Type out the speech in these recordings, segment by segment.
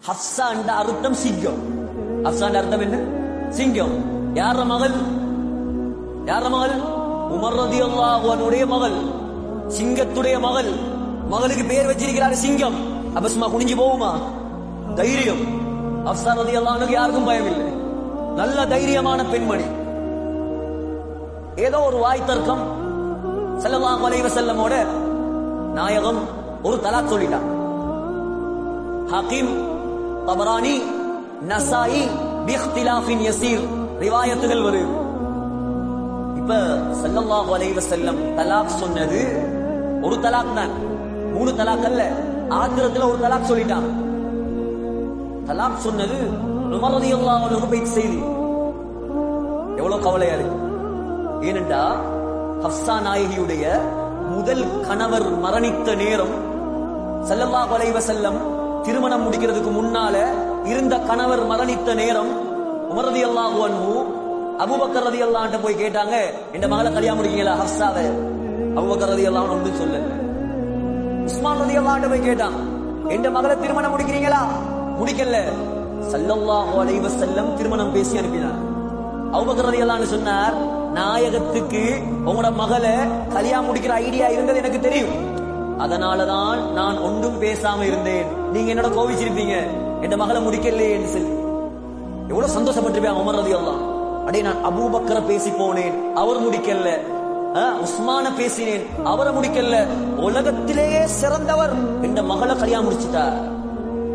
ஹப்ஸா என்ற அர்த்தம் சிங்கம். ஹப்ஸா என்ற அர்த்தம் என்ன? சிங்கம். யார மகள்? யார மகள்? உமர் ரலியல்லாஹு அன்ஹுடைய மகள், சிங்கத்துடைய மகள். மகளுக்கு பேர் வச்சிருக்கிறார் சிங்கம். அப்ப சும்மா குனிஞ்சு போகுமா? தைரியம். ஹப்ஸா ரலியல்லாஹு அன்ஹுக்கு யாருக்கும் பயம் இல்லை. நல்ல தைரியமான பெண்மணி. ஏதோ ஒரு வாய் தர்க்கம் ஸல்லல்லாஹு அலைஹி வஸல்லமோட நாயகம் ஒரு தலாக் சொல்லிட்டான். ஹாகிம், தபரானி, நசாயி பிஇக்திலாஃபின் யஸீர் ரிவாயத்துகள் வருது. இப்ப ஸல்லல்லாஹு அலைஹி வஸல்லம் தலாக் சொன்னது ஒரு தலாக் தான், 3 தலாக் அல்ல. ஆத்திரத்துல ஒரு தலாக் சொல்லிட்டான். தலாக் சொன்னது உமர் ரலியல்லாஹு அன்ஹு போய் செய்தி. எவ்வளவு கவலையா இருக்கு. ஏனென்றா ஹப்ஸா நாயகியுடைய முதல் கணவர் மரணித்த நேரம், ஸல்லல்லாஹு அலைஹி வஸல்லம் திருமணம் முடிக்கிறதுக்கு முன்னால இருந்த கணவர் மரணித்த நேரம், உமர் ரலியல்லாஹு அன்ஹு அபூபக்கர் ரலியல்லாஹு அன்ஹு போய் கேட்டாங்க, இந்த மகளை கல்யாணம் முடிக்கீங்களா ஹப்ஸாவை? அபூபக்கர் ரலியல்லாஹு அன்ஹு ஒன்றும் சொல்லல. உஸ்மான் ரலியல்லாஹு அன்ஹு போய் கேட்டாங்க, இந்த மகளை திருமணம் முடிக்கிறீங்களா? முடிக்கல. ஸல்லல்லாஹு அலைஹி வஸல்லம் திருமணம் பேசி அனுப்பினார். அபூபக்கர் ரலியல்லாஹு அன்ஹு சொன்னார், நாயகத்துக்கு உங்களோட மகளை கல்யாணம் முடிக்கிற ஐடியா இருந்தது எனக்கு தெரியும், அதனாலதான் நான் ஒன்றும் பேசாம இருந்தேன். நீங்க என்னோட கோவிச்சிருப்பீங்க, என் மகளை முடிக்கலையே என்று சொல்லி. எவ்வளவு சந்தோஷப்பட்டிருப்பேன் உமர் ரலியல்லாஹு. அடே, நான் அபூபக்கரை பேசி போனேன், அவர் முடிக்கல. உஸ்மான பேசினேன், அவரை முடிக்கல. உலகத்திலேயே சிறந்தவர் என்ற மகளை கல்யாணம் முடிச்சிட்டார்.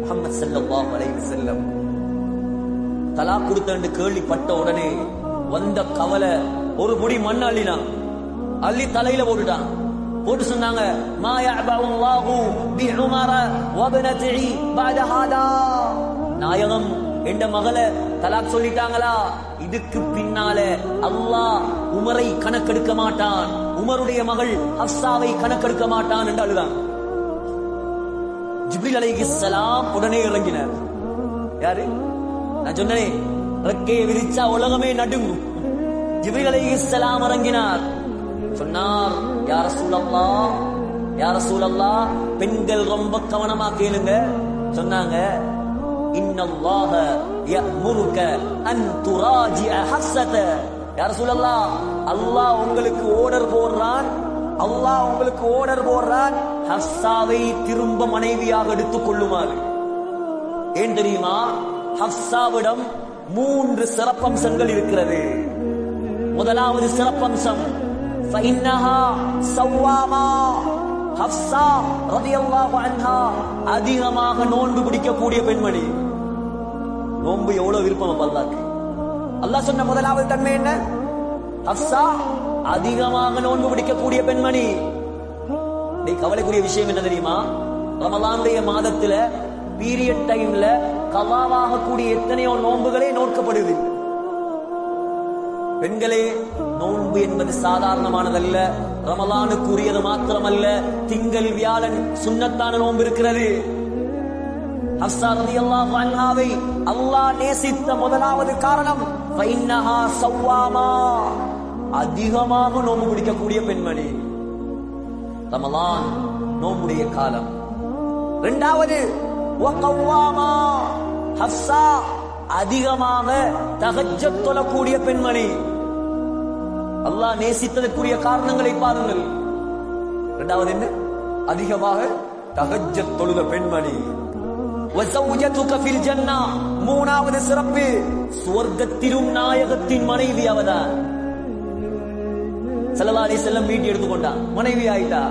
முஹம்மது ஸல்லல்லாஹு அலைஹி வஸல்லம் தலாக் கொடுத்த கேள்விப்பட்ட உடனே வந்த கவலை, ஒரு முடி மண் அள்ளினான், அள்ளி தலையில போட்டுட்டான். போட்டு சொன்னாங்க, மா யஅபுல்லாஹு பி உமர வ இப்னதிஹி பஅத ஹாதா. நாயகம் என்ற மகளை தலாக் சொல்லிட்டாங்களா, இதுக்கு பின்னால அல்லாஹ் உமரை கணக்கெடுக்க மாட்டான், உமருடைய மகள் ஹப்ஸாவை கணக்கெடுக்க மாட்டான் என்று அழுதான். ஜிப்ரீல் அலைஹிஸ்ஸலாம் உடனே இறங்கினார். யாரு? நான் சொன்னேன், ரெக்கையை விரிச்சா உலகமே நடுங்கும். ஜிப்ரீல் அலைஹிஸ்ஸலாம் இறங்கினார். சொன்னார், யா ரசூலல்லாஹ், யா ரசூலல்லாஹ், பெண்கள் ரொம்ப கவனமா கேளுங்க. சொன்னாங்க, இன்னல்லாஹ யஅமுருக அன் துராஜிஅ ஹஃஸத. யா ரசூலல்லாஹ், அல்லாஹ் உங்களுக்கு ஆர்டர் போடுறான், அல்லாஹ் உங்களுக்கு ஆர்டர் போடுறான், ஹஃஸாவை திரும்ப மனைவியாக எடுத்துக் கொள்ளுமாறு. ஏன் தெரியுமா? ஹஃஸாவிடம் 3 சிறப்பம்சங்கள் இருக்கிறது. முதலாவது சிறப்பம்சம், ஃபஇன்னஹா ஸவ்வாமா. ஹப்ஸா ரலியல்லாஹு அன்ஹா அதிகமாக நோன்பு பிடிக்கக்கூடிய பெண்மணி. நோன்பு எவ்வளவு விருப்பம் அல்லாஹ்க்கு. அல்லாஹ் சொன்ன முதலாவது தன்மை என்ன? ஹப்ஸா அதிகமாக நோன்பு பிடிக்கக்கூடிய பெண்மணி. கவலைக்குரிய விஷயம் என்ன தெரியுமா? ரமலானுடைய மாதத்துல பீரியட் டைம்ல கவாவாக கூடிய எத்தனையோ நோன்புகளே நோக்கப்படுது. பெண்களே, நோன்பு என்பது சாதாரணமானதல்ல, ரமலானுக்கு உரியது மாத்திரமல்ல, திங்கள் வியாழன் சுன்னத்தான நோன்பு இருக்கிறது. ஹப்ஸா ரலியல்லாஹு அன்ஹாவை அல்லாஹ் நேசித்த முதலாவது காரணம், ஃபஇன்னஹா ஸவ்வாமா, அதிகமாக நோன்பு பிடிக்கக்கூடிய பெண்மணி. ரமலான் நோன்புடைய காலம். இரண்டாவது, வகவ்வாமா. ஹப்ஸா அதிகமாக தஹஜ்ஜத் தொழக்கூடிய பெண்மணி. அல்லாஹ் நேசித்ததற்குரிய காரணங்களை பாருங்கள். இரண்டாவது என்ன? அதிகமாக தஹஜ்ஜத் தொழுத பெண்மணி. வஸௌஜதுக ஃபில் ஜன்னah. மூணாவது சிறப்பு, சுவர்க்கத்திலும் நாயகத்தின் மனைவி அவதான். ஸல்லல்லாஹு அலைஹி வஸல்லம் வீட்டு எடுத்துக்கொண்டான், மனைவி ஆயிட்டா.